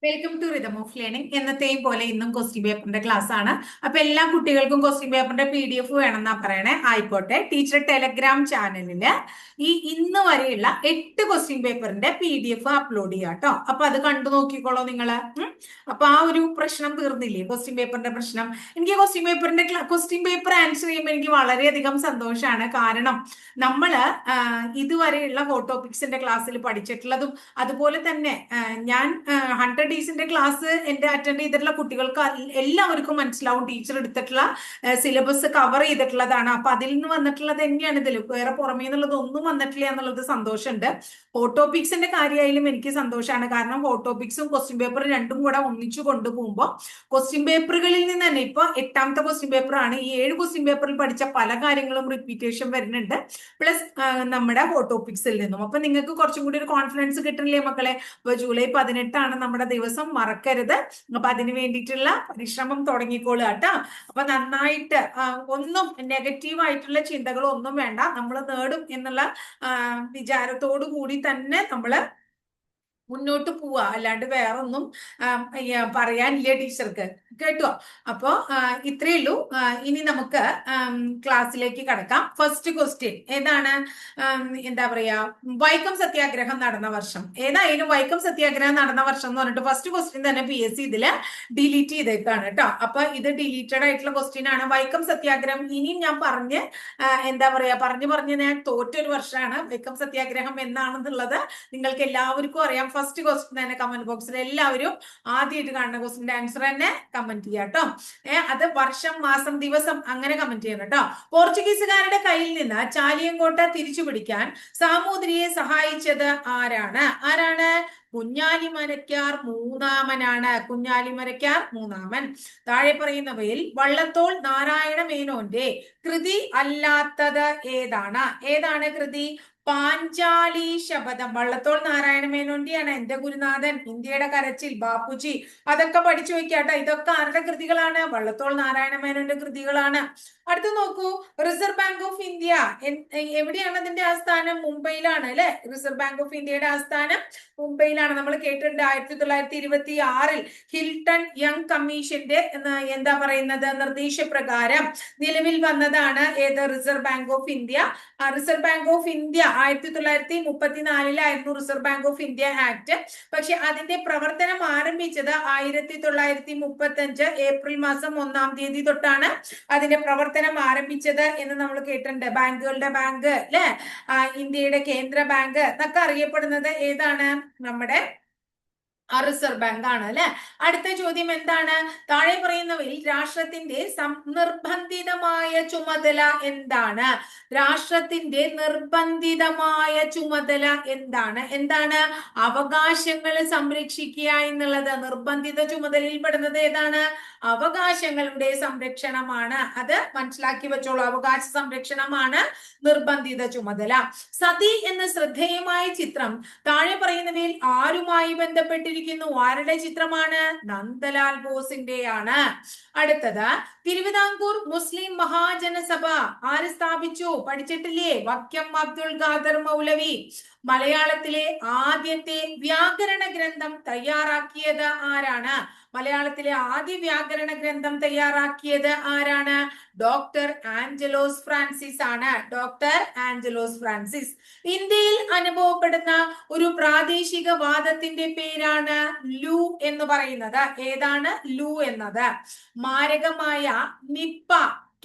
Welcome to rhythm of learning. എന്നത്തെയും പോലെ ഇന്നും ക്വസ്റ്റ്യൻ പേപ്പറിന്റെ ക്ലാസ് ആണ്. അപ്പൊ എല്ലാ കുട്ടികൾക്കും ക്വസ്റ്റ്യൻ പേപ്പറിന്റെ PDF വേണമെന്നാ പറയണേ. ആയിക്കോട്ടെ, ടീച്ചർ ടെലഗ്രാം ചാനലില് ഇന്ന് വരെയുള്ള 8 ക്വസ്റ്റ്യൻ പേപ്പറിന്റെ PDF അപ്ലോഡ് ചെയ്യാം കേട്ടോ. അപ്പൊ അത് കണ്ടു നോക്കിക്കോളൂ നിങ്ങള്. അപ്പൊ ആ ഒരു പ്രശ്നം തീർന്നില്ലേ, ക്വസ്റ്റ്യൻ പേപ്പറിന്റെ പ്രശ്നം. എനിക്ക് ക്വസ്റ്റ്യൻ പേപ്പർ ആൻസർ ചെയ്യുമ്പോൾ എനിക്ക് വളരെയധികം സന്തോഷമാണ്. കാരണം നമ്മള് ഇതുവരെയുള്ള ഹോട്ട് ടോപ്പിക്സിന്റെ ക്ലാസ്സിൽ പഠിച്ചിട്ടുള്ളതും അതുപോലെ തന്നെ ഞാൻ 100 ഡേയ്സിന്റെ ക്ലാസ് എന്റെ അറ്റൻഡ് ചെയ്തിട്ടുള്ള കുട്ടികൾക്ക് എല്ലാവർക്കും മനസ്സിലാവും ടീച്ചർ എടുത്തിട്ടുള്ള സിലബസ് കവർ ചെയ്തിട്ടുള്ളതാണ്. അപ്പൊ അതിൽ നിന്ന് വന്നിട്ടുള്ളത് തന്നെയാണ് ഇതിൽ, വേറെ പുറമേ നിന്നുള്ളത് ഒന്നും വന്നിട്ടില്ല എന്നുള്ളത് സന്തോഷമുണ്ട്. ഹോട്ട് ടോപ്പിക്സിന്റെ കാര്യമായാലും എനിക്ക് സന്തോഷമാണ്. കാരണം ഹോട്ട് ടോപ്പിക്സും ക്വസ്റ്റ്യൻ പേപ്പറും രണ്ടും കൂടെ ഒന്നിച്ചു കൊണ്ടുപോകുമ്പോൾ ക്വസ്റ്റ്യൻ പേപ്പറുകളിൽ നിന്ന് തന്നെ ഇപ്പൊ 8ാമത്തെ ക്വസ്റ്റ്യൻ പേപ്പർ ആണ്. ഈ 7 ക്വസ്റ്റ്യൻ പേപ്പറിൽ പഠിച്ച പല കാര്യങ്ങളും റിപ്പീറ്റേഷൻ വരുന്നുണ്ട്, പ്ലസ് നമ്മുടെ ഹോട്ട് ടോപ്പിക്സിൽ നിന്നും. അപ്പൊ നിങ്ങൾക്ക് കുറച്ചും കൂടി ഒരു കോൺഫിഡൻസ് കിട്ടണില്ലേ മക്കളെ? അപ്പൊ ജൂലൈ 18 നമ്മുടെ ദിവസം, മറക്കരുത്. അപ്പൊ അതിന് വേണ്ടിയിട്ടുള്ള പരിശ്രമം തുടങ്ങിക്കോളുക കേട്ടോ. അപ്പൊ നന്നായിട്ട് ഒന്നും നെഗറ്റീവ് ആയിട്ടുള്ള ചിന്തകളോ ഒന്നും വേണ്ട. നമ്മൾ നേടും എന്നുള്ള വിചാരത്തോടു കൂടി തന്നെ നമ്മള് മുന്നോട്ട് പോവുക, അല്ലാണ്ട് വേറൊന്നും പറയാനില്ല ടീച്ചർക്ക്, കേട്ടോ. അപ്പോ ഇത്രയേ ഉള്ളൂ. ഇനി നമുക്ക് ക്ലാസ്സിലേക്ക് കടക്കാം. ഫസ്റ്റ് ക്വസ്റ്റ്യൻ ഏതാണ്? എന്താ പറയാ, വൈക്കം സത്യാഗ്രഹം നടന്ന വർഷം. ഏതായാലും വൈക്കം സത്യാഗ്രഹം നടന്ന വർഷം എന്ന് പറഞ്ഞിട്ട് ഫസ്റ്റ് ക്വസ്റ്റ്യൻ തന്നെ PSC ഇതില് ഡിലീറ്റ് ചെയ്തേക്കാണ് കേട്ടോ. അപ്പൊ ഇത് ഡിലീറ്റഡ് ആയിട്ടുള്ള ക്വസ്റ്റ്യൻ ആണ്. വൈക്കം സത്യാഗ്രഹം ഇനിയും ഞാൻ എന്താ പറയാ പറഞ്ഞ് ഞാൻ തോറ്റൊരു വർഷമാണ്. വൈക്കം സത്യാഗ്രഹം എന്നാണെന്നുള്ളത് നിങ്ങൾക്ക് എല്ലാവർക്കും അറിയാം. ഫസ്റ്റ് ക്വസ്റ്റ്യൻ തന്നെ കമന്റ് ബോക്സിൽ എല്ലാവരും ആദ്യമായിട്ട് കാണുന്ന ക്വസ്റ്റിന്റെ ആൻസർ തന്നെ കമന്റ് ചെയ്യാം കേട്ടോ. അത് വർഷം, മാസം, ദിവസം അങ്ങനെ കമന്റ് ചെയ്യണം കേട്ടോ. പോർച്ചുഗീസുകാരുടെ കയ്യിൽ നിന്ന് ചാലിയങ്കോട്ട തിരിച്ചു പിടിക്കാൻ സാമൂതിരിയെ സഹായിച്ചത് ആരാണ്? കുഞ്ഞാലിമരയ്ക്കാർ മൂന്നാമനാണ്. കുഞ്ഞാലിമരയ്ക്കാർ മൂന്നാമൻ. താഴെ പറയുന്നവയിൽ വള്ളത്തോൾ നാരായണ മേനോന്റെ കൃതി അല്ലാത്തത് ഏതാണ്? ഏതാണ് കൃതി? പാഞ്ചാലി ശപഥം. വള്ളത്തോൾ നാരായണ മേനോന്റെയാണ്. എന്റെ ഗുരുനാഥൻ, ഇന്ത്യയുടെ കരച്ചിൽ, ബാപ്പുജി, അതൊക്കെ പഠിച്ചു വെക്കാട്ടോ. ഇതൊക്കെ ആരുടെ കൃതികളാണ്? വള്ളത്തോൾ നാരായണ മേനോന്റെ കൃതികളാണ്. അടുത്ത് നോക്കൂ, റിസർവ് ബാങ്ക് ഓഫ് ഇന്ത്യ എവിടെയാണ് അതിന്റെ ആസ്ഥാനം? മുംബൈയിലാണ് അല്ലെ? റിസർവ് ബാങ്ക് ഓഫ് ഇന്ത്യയുടെ ആസ്ഥാനം മുംബൈയിലാണ്. നമ്മൾ കേട്ടിട്ടുണ്ട് 1926 ഹിൽട്ടൺ യങ് കമ്മീഷന്റെ എന്താ പറയുന്നത് നിർദ്ദേശപ്രകാരം നിലവിൽ വന്നതാണ് ഏത്? Reserve bank of India. Reserve bank of India 1934 reserve bank of India act. പക്ഷെ അതിന്റെ പ്രവർത്തനം ആരംഭിച്ചത് 1935 ഏപ്രിൽ മാസം 1-ാം തീയതി തൊട്ടാണ് അതിന്റെ പ്രവർത്തനം ആരംഭിച്ചത് എന്ന് നമ്മൾ കേട്ടിട്ടുണ്ട്. ബാങ്കുകളുടെ ബാങ്ക് അല്ലെ, ഇന്ത്യയുടെ കേന്ദ്ര ബാങ്ക് എന്നൊക്കെ അറിയപ്പെടുന്നത് ഏതാണ്? നമ്മുടെ റിസർവ് ബാങ്ക് ആണ് അല്ലെ. അടുത്ത ചോദ്യം എന്താണ്? താഴെ പറയുന്നവയിൽ രാഷ്ട്രത്തിന്റെ നിർബന്ധിതമായ ചുമതല എന്താണ്? രാഷ്ട്രത്തിന്റെ നിർബന്ധിതമായ ചുമതല എന്താണ്? അവകാശങ്ങൾ സംരക്ഷിക്കുക എന്നുള്ളത് നിർബന്ധിത ചുമതലയിൽ പെടുന്നത് ഏതാണ്? അവകാശങ്ങളുടെ സംരക്ഷണമാണ്. അത് മനസ്സിലാക്കി വെച്ചോളൂ. അവകാശ സംരക്ഷണമാണ് നിർബന്ധിത ചുമതല. സതി എന്ന ശ്രദ്ധേയമായ ചിത്രം താഴെ പറയുന്നവയിൽ ആരുമായി ബന്ധപ്പെട്ടിരിക്കുന്നു? ആരുടെ ചിത്രമാണ്? നന്ദലാൽ ബോസിന്റെയാണ്. അടുത്തത്, തിരുവിതാംകൂർ മുസ്ലിം മഹാജനസഭ ആര് സ്ഥാപിച്ചു? പഠിച്ചിട്ടില്ലേ? വക്കം അബ്ദുൽ ഖാദർ മൗലവി. മലയാളത്തിലെ ആദ്യത്തെ വ്യാകരണ ഗ്രന്ഥം തയ്യാറാക്കിയത് ആരാണ്? മലയാളത്തിലെ ആദ്യ വ്യാകരണ ഗ്രന്ഥം തയ്യാറാക്കിയത് ആരാണ്? ഡോക്ടർ ആഞ്ചലോസ് ഫ്രാൻസിസ് ആണ്. Doctor Angelos Francis. ഇന്ത്യയിൽ അനുഭവപ്പെടുന്ന ഒരു പ്രാദേശിക വാദത്തിന്റെ പേരാണ് ലൂ എന്ന് പറയുന്നത്. ഏതാണ് ലൂ എന്നത്? മാരകമായ നിപ്പ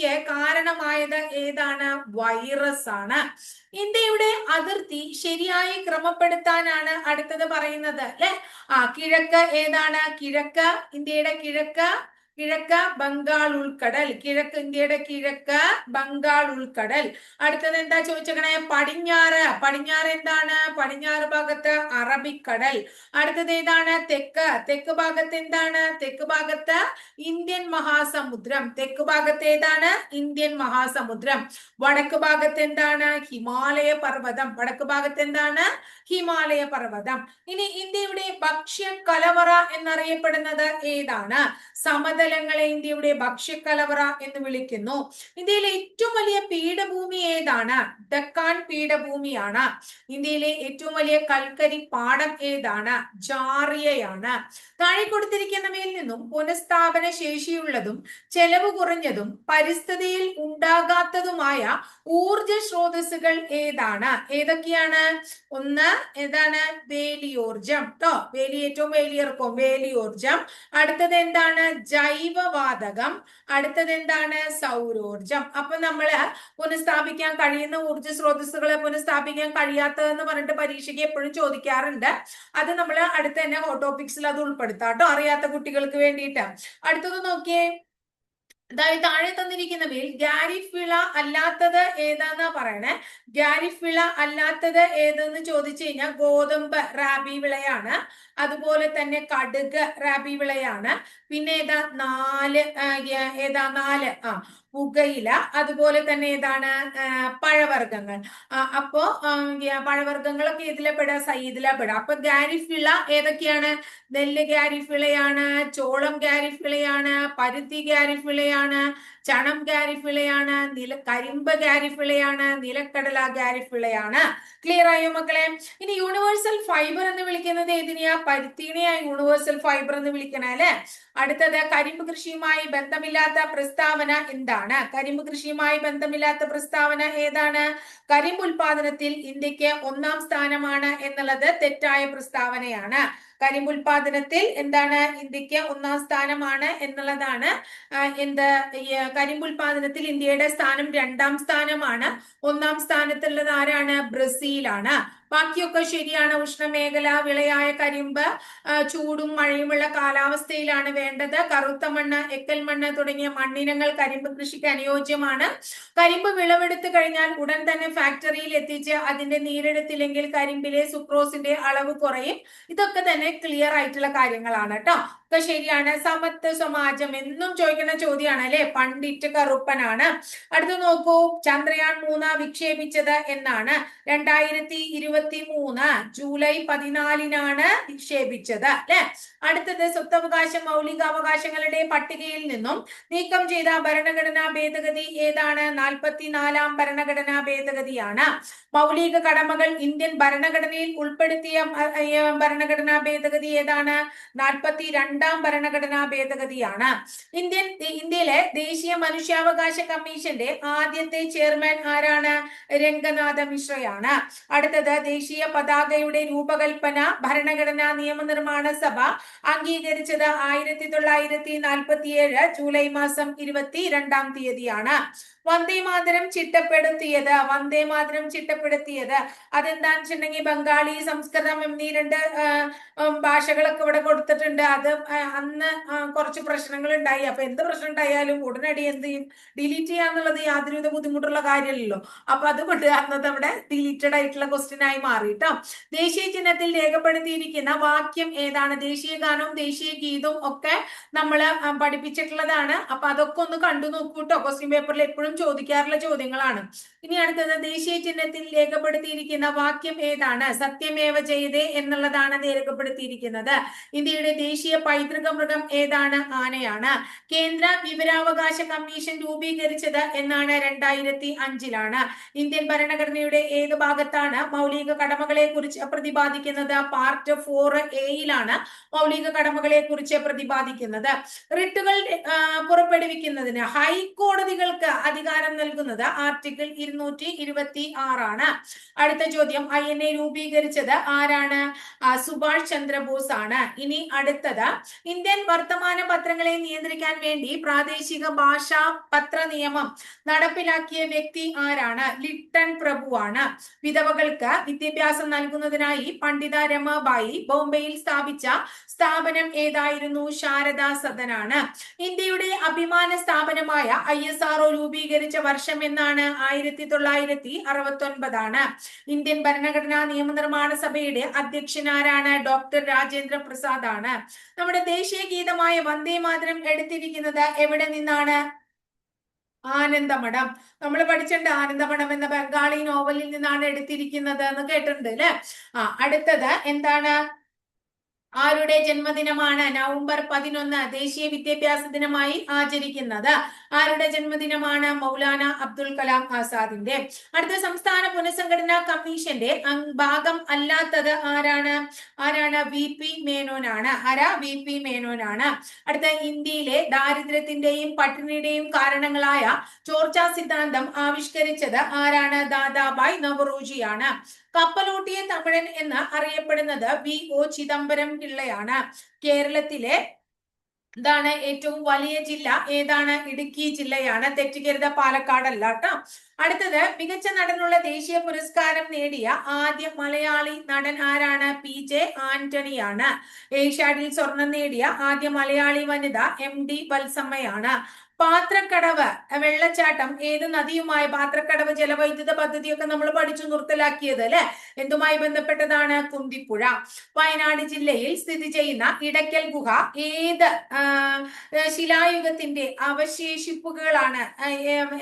കാരണമായത് ഏതാണ്? വൈറസ് ആണ്. ഇന്ത്യയുടെ അതിർത്തി ശരിയായി ക്രമപ്പെടുത്താനാണ് അടുത്തത് പറയുന്നത് അല്ലെ. കിഴക്ക് ഏതാണ്? ഇന്ത്യയുടെ കിഴക്ക് ബംഗാൾ ഉൾക്കടൽ. ഇന്ത്യയുടെ കിഴക്ക് ബംഗാൾ ഉൾക്കടൽ. അടുത്തത് എന്താ ചോദിച്ചേ? പടിഞ്ഞാറ് എന്താണ്? പടിഞ്ഞാറ് ഭാഗത്ത് അറബിക്കടൽ. അടുത്തത് ഏതാണ്? തെക്ക് ഭാഗത്ത് എന്താണ്? തെക്ക് ഭാഗത്ത് ഇന്ത്യൻ മഹാസമുദ്രം. തെക്ക് ഭാഗത്ത് ഏതാണ്? ഇന്ത്യൻ മഹാസമുദ്രം. വടക്ക് ഭാഗത്ത് എന്താണ്? ഹിമാലയ പർവ്വതം. വടക്ക് ഭാഗത്ത് എന്താണ്? ഹിമാലയ പർവ്വതം. ഇനി ഇന്ത്യയുടെ ഭക്ഷ്യ കലവറ എന്നറിയപ്പെടുന്നത് ഏതാണ്? സമതല സമതലങ്ങളെ ഇന്ത്യയുടെ ഭക്ഷ്യക്കലവറ എന്ന് വിളിക്കുന്നു. ഇന്ത്യയിലെ ഏറ്റവും വലിയ പീഠഭൂമി ഏതാണ്? ഡക്കാൻ പീഠഭൂമിയാണ്. ഇന്ത്യയിലെ ഏറ്റവും വലിയ കൽക്കരി പാടം ഏതാണ്? ജാറിയയാണ്. താഴെ കൊടുത്തിരിക്കുന്നവയിൽ നിന്നും പുനഃസ്ഥാപന ശേഷിയുള്ളതും ചെലവ് കുറഞ്ഞതും പരിസ്ഥിതിയിൽ ഉണ്ടാകാത്തതുമായ ഊർജ സ്രോതസ്സുകൾ ഏതാണ്? ഏതൊക്കെയാണ്? ഒന്ന് ഏതാണ്? വേലിയോർജം ട്ടോ. വേലി ഏറ്റവും വേലിയേർക്കും വേലിയോർജം. അടുത്തത് എന്താണ്? ജൈവവാതകം. അടുത്തത് എന്താണ്? സൗരോർജം. അപ്പൊ നമ്മള് പുനഃസ്ഥാപിക്കാൻ കഴിയുന്ന ഊർജ സ്രോതസ്സുകളെ പുനഃസ്ഥാപിക്കാൻ കഴിയാത്തതെന്ന് പറഞ്ഞിട്ട് പരീക്ഷയ്ക്ക് എപ്പോഴും ചോദിക്കാറുണ്ട്. അത് നമ്മൾ അടുത്ത തന്നെ ഹോട്ട് ടോപ്പിക്സിൽ അത് ഉൾപ്പെടുത്താം കേട്ടോ, അറിയാത്ത കുട്ടികൾക്ക് വേണ്ടിയിട്ട്. അടുത്തത് നോക്കിയേ, അതായത് താഴെ തന്നിരിക്കുന്നവയിൽ ഖാരിഫ് വിള അല്ലാത്തത് ഏതാന്നാ പറയണേ. ഖാരിഫ് വിള അല്ലാത്തത് ഏതെന്ന് ചോദിച്ചു കഴിഞ്ഞാൽ ഗോതമ്പ് റാബി വിളയാണ്. അതുപോലെ തന്നെ കടുക് റാബി വിളയാണ്. പിന്നെ നാല് പുകയില. അതുപോലെ തന്നെ ഏതാണ്? പഴവർഗ്ഗങ്ങൾ. അപ്പോ പഴവർഗ്ഗങ്ങളൊക്കെ ഇതിലെ പെടാം, സയ്യിദിലെ പെടാം. അപ്പൊ ഖാരിഫ് വിള ഏതൊക്കെയാണ്? നെല്ല് ഖാരിഫ് വിളയാണ്, ചോളം ഖാരിഫ് വിളയാണ്, പരുത്തി ഖാരിഫ് വിളയാണ്, ചണം ഖാരിഫ് വിളയാണ്, കരിമ്പ് ഖാരിഫ് വിളയാണ്, നിലക്കടല ഖാരിഫ് വിളയാണ്. ക്ലിയർ ആയോ മക്കളെ? ഇനി യൂണിവേഴ്സൽ ഫൈബർ എന്ന് വിളിക്കുന്നത് ഏതിനെയാ? പരുത്തിനെയാ യൂണിവേഴ്സൽ ഫൈബർ എന്ന് വിളിക്കണേ അല്ലെ. അടുത്തത് കരിമ്പ് കൃഷിയുമായി ബന്ധമില്ലാത്ത പ്രസ്താവന എന്താണ്? കരിമ്പ് കൃഷിയുമായി ബന്ധമില്ലാത്ത പ്രസ്താവന ഏതാണ്? കരിമ്പ് ഉൽപാദനത്തിൽ ഇന്ത്യക്ക് 1-ാം സ്ഥാനമാണ് എന്നുള്ളത് തെറ്റായ പ്രസ്താവനയാണ്. കരിമ്പ് ഉൽപാദനത്തിൽ എന്താണ്? ഇന്ത്യക്ക് 1-ാം സ്ഥാനമാണ് എന്നുള്ളതാണ്. കരിമ്പ് ഉൽപാദനത്തിൽ ഇന്ത്യയുടെ സ്ഥാനം 2-ാം സ്ഥാനമാണ്. 1-ാം സ്ഥാനത്തുള്ളത് ആരാണ്? ബ്രസീലാണ്. ബാക്കിയൊക്കെ ശരിയാണ്. ഉഷ്ണമേഖല വിളയായ കരിമ്പ് ചൂടും മഴയുമുള്ള കാലാവസ്ഥയിലാണ് വേണ്ടത്. കറുത്ത മണ്ണ്, എക്കൽ മണ്ണ് തുടങ്ങിയ മണ്ണിനങ്ങൾ കരിമ്പ് കൃഷിക്ക് അനുയോജ്യമാണ്. കരിമ്പ് വിളവെടുത്ത് കഴിഞ്ഞാൽ ഉടൻ തന്നെ ഫാക്ടറിയിൽ എത്തിച്ച് അതിന്റെ നീരെടുത്തില്ലെങ്കിൽ കരിമ്പിലെ സുക്രോസിന്റെ അളവ് കുറയും. ഇതൊക്കെ തന്നെ ക്ലിയർ ആയിട്ടുള്ള കാര്യങ്ങളാണ് കേട്ടോ. ഒക്കെ ശരിയാണ്. സമത്വ സമാജം എന്നും ചോദിക്കുന്ന ചോദ്യമാണ് അല്ലെ. പണ്ഡിറ്റ് കറുപ്പനാണ്. അടുത്ത് നോക്കൂ, ചന്ദ്രയാൻ 3 വിക്ഷേപിച്ചത് എന്നാണ്? 2023 ജൂലൈ 14-നാണ് വിക്ഷേപിച്ചത് അല്ലെ. അടുത്തത് സ്വത്തവകാശ മൗലിക അവകാശങ്ങളുടെ പട്ടികയിൽ നിന്നും നീക്കം ചെയ്ത ഭരണഘടനാ ഭേദഗതി ഏതാണ്? 44-ാം ഭരണഘടനാ ഭേദഗതിയാണ്. മൗലിക കടമകൾ ഇന്ത്യൻ ഭരണഘടനയിൽ ഉൾപ്പെടുത്തിയ ഭരണഘടനാ ഭേദഗതി ഏതാണ്? 42-ാം ഭരണഘടനാ ഭേദഗതിയാണ്. ഇന്ത്യയിലെ ദേശീയ മനുഷ്യാവകാശ കമ്മീഷന്റെ ആദ്യത്തെ ചെയർമാൻ ആരാണ്? രംഗനാഥ മിശ്രയാണ്. അടുത്തത് ദേശീയ പതാകയുടെ രൂപകൽപ്പന ഭരണഘടനാ നിയമനിർമ്മാണ സഭ അംഗീകരിച്ചത് 1947 ജൂലൈ മാസം 22-ാം തീയതിയാണ്. വന്ദേമാതരം ചിട്ടപ്പെടുത്തിയത് അതെന്താന്ന് വെച്ചിട്ടുണ്ടെങ്കിൽ ബംഗാളി, സംസ്കൃതം എന്നീ 2 ഭാഷകളൊക്കെ ഇവിടെ കൊടുത്തിട്ടുണ്ട്. അത് അന്ന് കുറച്ച് പ്രശ്നങ്ങൾ ഉണ്ടായി. അപ്പൊ എന്ത് പ്രശ്നം ഉണ്ടായാലും ഉടനടി എന്ത് ചെയ്യും? ഡിലീറ്റ് ചെയ്യാന്നുള്ളത് യാതൊരുവിധ ബുദ്ധിമുട്ടുള്ള കാര്യമല്ലല്ലോ. അപ്പൊ അതുകൊണ്ട് അന്നത് അവിടെ ഡിലീറ്റഡ് ആയിട്ടുള്ള ക്വസ്റ്റ്യൻ ആയി മാറിട്ടോ. ദേശീയ ചിഹ്നത്തിൽ രേഖപ്പെടുത്തിയിരിക്കുന്ന വാക്യം ഏതാണ്? ദേശീയ ഗാനവും ദേശീയ ഗീതവും ഒക്കെ നമ്മൾ പഠിപ്പിച്ചിട്ടുള്ളതാണ്. അപ്പൊ അതൊക്കെ ഒന്ന് കണ്ടു നോക്കൂട്ടോ. ക്വസ്റ്റ്യൻ പേപ്പറിൽ എപ്പോഴും ചോദിക്കാറുള്ള ചോദ്യങ്ങളാണ്. ഇനി അടുത്തത് ദേശീയ ചിഹ്നത്തിൽ രേഖപ്പെടുത്തിയിരിക്കുന്ന വാക്യം ഏതാണ്? സത്യമേവ ജയതേ എന്നുള്ളതാണ് രേഖപ്പെടുത്തിയിരിക്കുന്നത്. ഇന്ത്യയുടെ ദേശീയ പൈതൃക മൃഗം ഏതാണ്? ആനയാണ്. കേന്ദ്ര വിവരാവകാശ കമ്മീഷൻ രൂപീകരിച്ചത് എന്നാണ്? 2005-ലാണ്. ഇന്ത്യൻ ഭരണഘടനയുടെ ഏത് ഭാഗത്താണ് മൗലിക കടമകളെ കുറിച്ച് പ്രതിപാദിക്കുന്നത്? പാർട്ട് 4A-യിലാണ് മൗലിക കടമകളെ കുറിച്ച് പ്രതിപാദിക്കുന്നത്. റിട്ടുകൾ പുറപ്പെടുവിക്കുന്നതിന് ഹൈക്കോടതികൾക്ക് അധികാരം നൽകുന്നത് ആർട്ടിക്കിൾ 226-ആണ്. അടുത്ത ചോദ്യം, INA രൂപീകരിച്ചത് ആരാണ്? സുഭാഷ് ചന്ദ്രബോസ് ആണ്. ഇനി അടുത്തത്, ഇന്ത്യൻ വർത്തമാന പത്രങ്ങളെ നിയന്ത്രിക്കാൻ വേണ്ടി പ്രാദേശിക ഭാഷാ പത്ര നിയമം നടപ്പിലാക്കിയ വ്യക്തി ആരാണ്? ലിട്ടൺ പ്രഭുവാണ്. വിധവകൾക്ക് വിദ്യാഭ്യാസം നൽകുന്നതിനായി പണ്ഡിത രമാബായി ബോംബെയിൽ സ്ഥാപിച്ച സ്ഥാപനം ഏതായിരുന്നു? ശാരദാ സദനാണ്. ഇന്ത്യയുടെ അഭിമാന സ്ഥാപനമായ ISRO രൂപീകരിച്ച വർഷം എന്നാണ്? 1969-ആണ്. ഇന്ത്യൻ ഭരണഘടനാ നിയമനിർമ്മാണ സഭയുടെ അധ്യക്ഷനാരാണ്? ഡോക്ടർ രാജേന്ദ്ര പ്രസാദ് ആണ്. നമ്മുടെ ദേശീയ ഗീതമായ വന്ദേമാതരം എടുത്തിരിക്കുന്നത് എവിടെ നിന്നാണ്? ആനന്ദമഠം. നമ്മൾ പഠിച്ചിട്ടുണ്ട് ആനന്ദമഠം എന്ന ബംഗാളി നോവലിൽ നിന്നാണ് എടുത്തിരിക്കുന്നത് എന്ന് കേട്ടിട്ടുണ്ട് അല്ലെ. അടുത്തത് എന്താണ്? ആരുടെ ജന്മദിനമാണ് നവംബർ 11 ദേശീയ വിദ്യാഭ്യാസ ദിനമായി ആചരിക്കുന്നത്? ആരുടെ ജന്മദിനമാണ്? മൗലാന അബ്ദുൽ കലാം ആസാദിന്റെ. അടുത്ത, സംസ്ഥാന പുനഃസംഘടനാ കമ്മീഷന്റെ ഭാഗം അല്ലാത്തത് ആരാണ്? വി പി മേനോനാണ്. വി പി മേനോനാണ്. അടുത്ത, ഇന്ത്യയിലെ ദാരിദ്ര്യത്തിന്റെയും പട്ടിണിയുടെയും കാരണങ്ങളായ ചോർച്ചാ സിദ്ധാന്തം ആവിഷ്കരിച്ചത് ആരാണ്? ദാദാബായ് നവറോജിയാണ്. കപ്പലോട്ടിയ തമിഴൻ എന്ന് അറിയപ്പെടുന്നത് വി.ഒ. ചിദംബരം പിള്ളയാണ്. കേരളത്തിലെ ഇതാണ് ഏറ്റവും വലിയ ജില്ല ഏതാണ്? ഇടുക്കി ജില്ലയാണ്. തെറ്റുകരുത്, പാലക്കാടല്ല കേട്ടോ. അടുത്തത്, മികച്ച നടനുള്ള ദേശീയ പുരസ്കാരം നേടിയ ആദ്യ മലയാളി നടൻ ആരാണ്? പി.ജെ. ആന്റണിയാണ്. ഏഷ്യാഡിൽ സ്വർണം നേടിയ ആദ്യ മലയാളി വനിത MD വത്സമ്മയാണ്. പാത്രക്കടവ് വെള്ളച്ചാട്ടം ഏത് നദിയുമായി? പാത്രക്കടവ് ജലവൈദ്യുത പദ്ധതിയൊക്കെ നമ്മൾ പഠിച്ചു നിർത്തലാക്കിയത് അല്ലെ? എന്തുമായി ബന്ധപ്പെട്ടതാണ്? കുന്തിപ്പുഴ. വയനാട് ജില്ലയിൽ സ്ഥിതി ചെയ്യുന്ന ഇടയ്ക്കൽ ഗുഹ ഏത് ശിലായുഗത്തിന്റെ അവശേഷിപ്പുകളാണ്?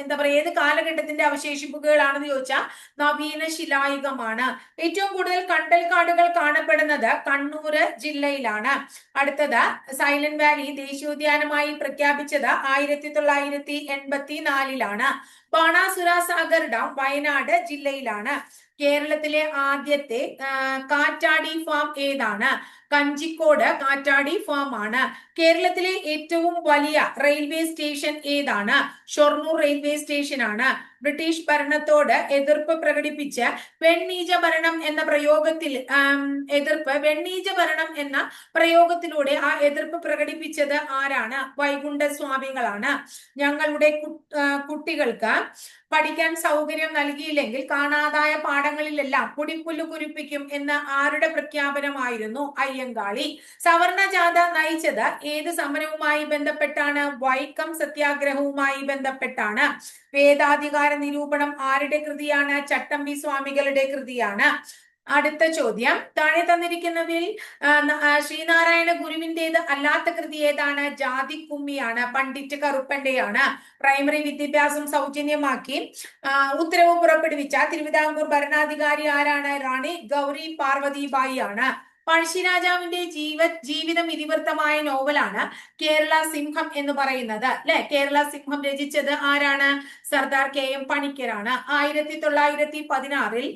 എന്താ പറയുക, ഏത് കാലഘട്ടത്തിന്റെ അവശേഷിപ്പുകളാണെന്ന് ചോദിച്ചാൽ നവീന ശിലായുഗമാണ്. ഏറ്റവും കൂടുതൽ കണ്ടൽക്കാടുകൾ കാണപ്പെടുന്നത് കണ്ണൂര് ജില്ലയിലാണ്. അടുത്തത്, സൈലന്റ് വാലി ദേശീയോദ്യാനമായി പ്രഖ്യാപിച്ചത് 1984 ബാണാസുര സാഗർ ഡാം വയനാട് ജില്ലയിലാണ്. കേരളത്തിലെ ആദ്യത്തെ കാറ്റാടി ഫാം ഏതാണ്? കഞ്ചിക്കോട് കാറ്റാടി ഫാം ആണ്. കേരളത്തിലെ ഏറ്റവും വലിയ റെയിൽവേ സ്റ്റേഷൻ ഏതാണ്? ഷൊർണൂർ റെയിൽവേ സ്റ്റേഷൻ ആണ്. ബ്രിട്ടീഷ് ഭരണത്തോട് എതിർപ്പ് പ്രകടിപ്പിച്ച് വെണ്ണീജ ഭരണം എന്ന പ്രയോഗത്തിൽ വെണ്ണീജ ഭരണം എന്ന പ്രയോഗത്തിലൂടെ ആ എതിർപ്പ് പ്രകടിപ്പിച്ചത് ആരാണ്? വൈകുണ്ഠ സ്വാമികളാണ്. ഞങ്ങളുടെ കുട്ടികൾക്ക് പഠിക്കാൻ സൗകര്യം നൽകിയില്ലെങ്കിൽ കാണാതായ പാഠങ്ങളിലെല്ലാം പൊടിപ്പുല്ല് കുരിപ്പിക്കും എന്ന ആരുടെ പ്രഖ്യാപനമായിരുന്നു? അയ്യങ്കാളി. സവർണ ജാഥ നയിച്ചത് ഏത് സമരവുമായി ബന്ധപ്പെട്ടാണ്? വൈക്കം സത്യാഗ്രഹവുമായി ബന്ധപ്പെട്ടാണ്. വേദാധികാര നിരൂപണം ആരുടെ കൃതിയാണ്? ചട്ടമ്പി സ്വാമികളുടെ കൃതിയാണ്. അടുത്ത ചോദ്യം, താഴെ തന്നിരിക്കുന്നതിൽ ശ്രീനാരായണ ഗുരുവിന്റേത് അല്ലാത്ത കൃതി ഏതാണ്? ജാതിക്കുമ്മിയാണ്. പണ്ഡിറ്റ് കറുപ്പന്റെയാണ്. പ്രൈമറി വിദ്യാഭ്യാസം സൗജന്യമാക്കി ഉത്തരവ് പുറപ്പെടുവിച്ച തിരുവിതാംകൂർ ഭരണാധികാരി ആരാണ്? റാണി ഗൗരി പാർവതിബായി ആണ്. പഴശ്ശിരാജാവിന്റെ ജീവിതം ഇതിവൃത്തമായ നോവലാണ് കേരള സിംഹം എന്ന് പറയുന്നത് അല്ലെ? കേരള സിംഹം രചിച്ചത് ആരാണ്? സർദാർ KM പണിക്കരാണ്. 1916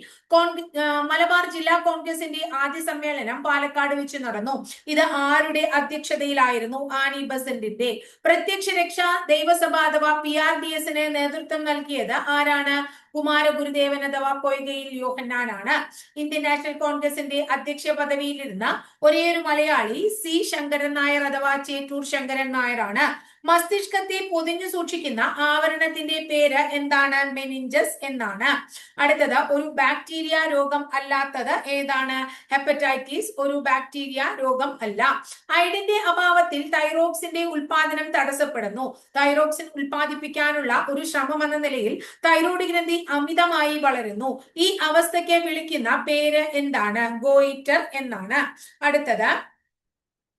മലബാർ ജില്ലാ കോൺഗ്രസിന്റെ ആദ്യ സമ്മേളനം പാലക്കാട് വെച്ച് നടന്നു. ഇത് ആരുടെ അധ്യക്ഷതയിലായിരുന്നു? ആനി ബസന്റിന്റെ. പ്രത്യക്ഷ രക്ഷാ ദൈവസഭ അഥവാ PRDS-ന് നേതൃത്വം നൽകിയത് ആരാണ്? കുമാരഗുരുദേവൻ അഥവാ പൊയ്കയിൽ യോഹന്നാനാണ്. ഇന്ത്യൻ നാഷണൽ കോൺഗ്രസിന്റെ അധ്യക്ഷ പദവിയിലിരുന്ന ഒരേയൊരു മലയാളി C ശങ്കരൻ നായർ അഥവാ ചേറ്റൂർ ശങ്കരൻ നായർ ആണ്. മസ്തിഷ്കത്തെ പൊതിഞ്ഞു സൂക്ഷിക്കുന്ന ആവരണത്തിന്റെ പേര് എന്താണ്? മെനിഞ്ചസ് എന്നാണ്. അടുത്തത്, ഒരു ബാക്ടീരിയ രോഗം അല്ലാത്തത് ഏതാണ്? ഹെപ്പറ്റൈറ്റിസ് ഒരു ബാക്ടീരിയ രോഗം അല്ല. അയഡിന്റെ അഭാവത്തിൽ തൈറോക്സിന്റെ ഉൽപാദനം തടസ്സപ്പെടുന്നു. തൈറോക്സിൻ ഉൽപാദിപ്പിക്കാനുള്ള ഒരു ശ്രമം എന്ന നിലയിൽ തൈറോയ്ഡ് ഗ്രന്ഥി അമിതമായി വളരുന്നു. ഈ അവസ്ഥയ്ക്ക് വിളിക്കുന്ന പേര് എന്താണ്? ഗോയിറ്റർ എന്നാണ്. അടുത്തത്,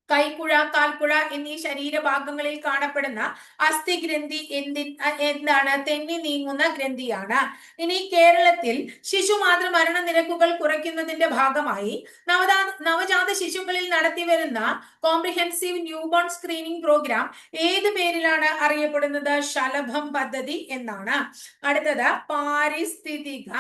കൈക്കുഴ, കാൽക്കുഴ എന്നീ ശരീരഭാഗങ്ങളിൽ കാണപ്പെടുന്ന അസ്ഥിഗ്രന്ഥി എന്താണ്? തെന്നി നീങ്ങുന്ന ഗ്രന്ഥിയാണ്. ഇനി കേരളത്തിൽ ശിശുമാതൃ മരണ നിരക്കുകൾ കുറയ്ക്കുന്നതിന്റെ ഭാഗമായി നവജാത ശിശുക്കളിൽ നടത്തിവരുന്ന കോംപ്രിഹെൻസീവ് ന്യൂബോൺ സ്ക്രീനിംഗ് പ്രോഗ്രാം ഏത് പേരിലാണ് അറിയപ്പെടുന്നത്? ശലഭം പദ്ധതി എന്നാണ്. അടുത്തത്, പാരിസ്ഥിതിക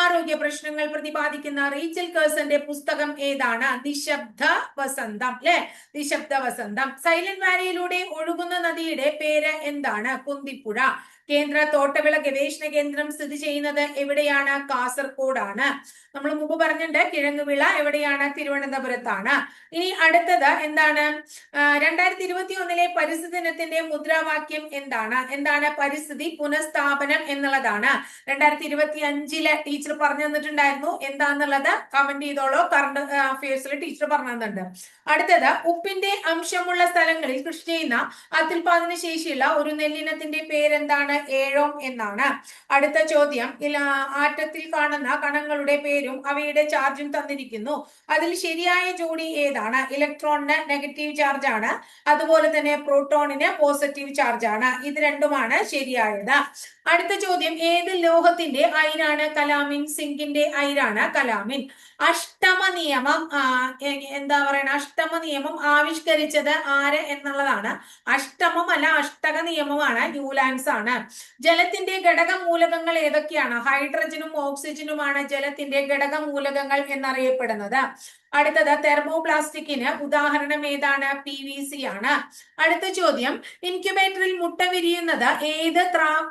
ആരോഗ്യ പ്രശ്നങ്ങൾ പ്രതിപാദിക്കുന്ന റീച്ചൽ കേഴ്സന്റെ പുസ്തകം ഏതാണ്? നിശബ്ദ വസന്തം അല്ലെ? നിശബ്ദ വസന്തം. സൈലന്റ് വാലിയിലൂടെ ഒഴുകുന്ന നദിയുടെ പേര് എന്താണ്? കുന്തിപ്പുഴ. കേന്ദ്ര തോട്ടവിള ഗവേഷണ കേന്ദ്രം സ്ഥിതി ചെയ്യുന്നത് എവിടെയാണ്? കാസർഗോഡാണ്. നമ്മൾ മുമ്പ് പറഞ്ഞിട്ടുണ്ട് കിഴങ്ങുവിള എവിടെയാണ്? തിരുവനന്തപുരത്താണ്. ഇനി അടുത്തത് എന്താണ്? 2021 പരിസ്ഥിതി ദിനത്തിന്റെ മുദ്രാവാക്യം എന്താണ്? പരിസ്ഥിതി പുനഃസ്ഥാപനം എന്നുള്ളതാണ്. 2025 ടീച്ചർ പറഞ്ഞു തന്നിട്ടുണ്ടായിരുന്നു. എന്താന്നുള്ളത് കമന്റ് ചെയ്തോളൂ. കറണ്ട് അഫയേഴ്സിൽ ടീച്ചർ പറഞ്ഞു തന്നിട്ടുണ്ട്. അടുത്തത്, ഉപ്പിന്റെ അംശമുള്ള സ്ഥലങ്ങളിൽ കൃഷി ചെയ്യുന്ന അത്യുൽപാദന ശേഷിയുള്ള ഒരു നെല്ലിനത്തിന്റെ പേരെന്താണ്? ഏഴോം എന്നാണ്. അടുത്ത ചോദ്യം, ആറ്റത്തിൽ കാണുന്ന കണങ്ങളുടെ പേരും അവയുടെ ചാർജും തന്നിരിക്കുന്നു. അതിൽ ശരിയായ ജോഡി ഏതാണ്? ഇലക്ട്രോണിന് നെഗറ്റീവ് ചാർജ് ആണ്, അതുപോലെ തന്നെ പ്രോട്ടോണിന് പോസിറ്റീവ് ചാർജ് ആണ്. ഇത് രണ്ടുമാണ് ശരിയായത്. അടുത്ത ചോദ്യം, ഏത് ലോഹത്തിന്റെ അയിരാണ് കലാമിൻ? സിങ്കിന്റെ അയിരാണ് കലാമിൻ. അഷ്ടമ നിയമം എന്താ പറയണ, അഷ്ടമ നിയമം ആവിഷ്കരിച്ചത് ആര് എന്നുള്ളതാണ്. അഷ്ടമം അല്ല, അഷ്ടക നിയമമാണ്, ന്യൂലാൻഡ്സ് ആണ്. ജലത്തിന്റെ ഘടകമൂലകങ്ങൾ ഏതൊക്കെയാണ്? ഹൈഡ്രജനും ഓക്സിജനുമാണ് ജലത്തിന്റെ ഘടകമൂലകങ്ങൾ എന്നറിയപ്പെടുന്നത്. അടുത്തത്, തെർമോപ്ലാസ്റ്റിക്കിന് ഉദാഹരണം ഏതാണ്? PVC ആണ്. അടുത്ത ചോദ്യം, ഇൻക്യുബേറ്ററിൽ മുട്ട വിരിയുന്നത് ഏത്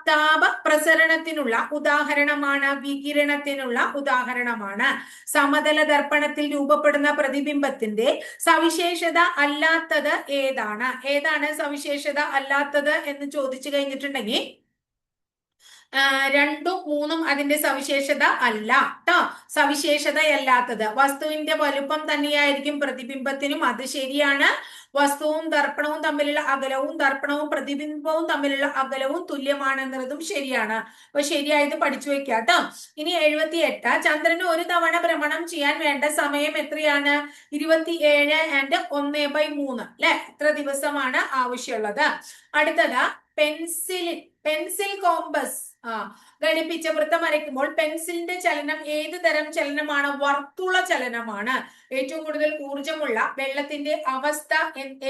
താപ പ്രസരണത്തിനുള്ള ഉദാഹരണമാണ്? വികിരണത്തിനുള്ള ഉദാഹരണമാണ്. സമതല ദർപ്പണത്തിൽ രൂപപ്പെടുന്ന പ്രതിബിംബത്തിന്റെ സവിശേഷത അല്ലാത്തത് ഏതാണ്? ഏതാണ് സവിശേഷത അല്ലാത്തത് എന്ന് ചോദിച്ചു കഴിഞ്ഞിട്ടുണ്ടെങ്കിൽ രണ്ടും മൂന്നും അതിന്റെ സവിശേഷത അല്ല ട്ടോ. സവിശേഷതയല്ലാത്തത് വസ്തുവിന്റെ വലുപ്പം തന്നെയായിരിക്കും പ്രതിബിംബത്തിനും, അത് ശരിയാണ്. വസ്തുവും ദർപ്പണവും തമ്മിലുള്ള അകലവും ദർപ്പണവും പ്രതിബിംബവും തമ്മിലുള്ള അകലവും തുല്യമാണെന്നതും ശരിയാണ്. അപ്പൊ ശരിയായത് പഠിച്ചു വെക്കുക കേട്ടോ. ഇനി 78, ചന്ദ്രന് ഒരു തവണ ഭ്രമണം ചെയ്യാൻ വേണ്ട സമയം എത്രയാണ്? 27 + 1/3 അല്ലെ? എത്ര ദിവസമാണ് ആവശ്യമുള്ളത്? അടുത്തത്, പെൻസിൽ കോമ്പസ് ഘടിപ്പിച്ച വൃത്തം വരയ്ക്കുമ്പോൾ പെൻസിലിന്റെ ചലനം ഏത് തരം ചലനമാണ്? വർത്തുള ചലനമാണ്. ഏറ്റവും കൂടുതൽ ഊർജമുള്ള വെള്ളത്തിന്റെ അവസ്ഥ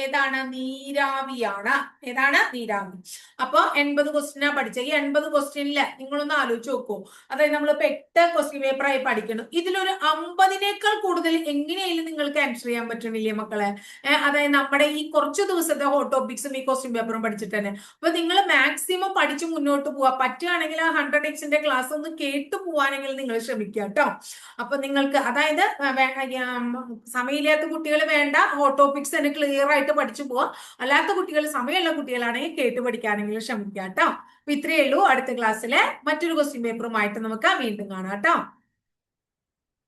ഏതാണ്? നീരാവിയാണ്. ഏതാണ്? നീരാവി. അപ്പൊ 80 ക്വസ്റ്റ്യനാ പഠിച്ചത്. ഈ 80 ക്വസ്റ്റ്യനില് നിങ്ങളൊന്ന് ആലോചിച്ച് നോക്കൂ. അതായത് നമ്മളിപ്പോ 8 ക്വസ്റ്റ്യൻ പേപ്പറായി പഠിക്കണം. ഇതിലൊരു 50നേക്കാൾ കൂടുതൽ എങ്ങനെയായാലും നിങ്ങൾക്ക് ആൻസർ ചെയ്യാൻ പറ്റണില്ലേ മക്കളെ? അതായത് നമ്മുടെ ഈ കുറച്ച് ദിവസത്തെ ഹോട്ട് ടോപ്പിക്സും ഈ ക്വസ്റ്റ്യൻ പേപ്പറും പഠിച്ചിട്ട് തന്നെ. അപ്പൊ നിങ്ങൾ മാക്സിമം പഠിച്ച് മുന്നോട്ട് പോവാ. പറ്റുകയാണെങ്കിൽ ആ 100x ക്ലാസ് ഒന്ന് കേട്ടു പോവാനെങ്കിൽ നിങ്ങൾ ശ്രമിക്കുക കേട്ടോ. അപ്പൊ നിങ്ങൾക്ക് അതായത് സമയമില്ലാത്ത കുട്ടികൾ വേണ്ട, ഹോട്ട് ടോപ്പിക്സ് തന്നെ ക്ലിയർ ആയിട്ട് പഠിച്ചു പോവാ. അല്ലാത്ത കുട്ടികൾ, സമയമുള്ള കുട്ടികളാണെങ്കിൽ കേട്ട് പഠിക്കാനെങ്കിലും ശ്രമിക്കുക കേട്ടോ. അപ്പൊ ഇത്രയേ ഉള്ളൂ. അടുത്ത ക്ലാസ്സിലെ മറ്റൊരു ക്വസ്റ്റ്യൻ പേപ്പറുമായിട്ട് നമുക്ക് വീണ്ടും കാണാം കേട്ടോ.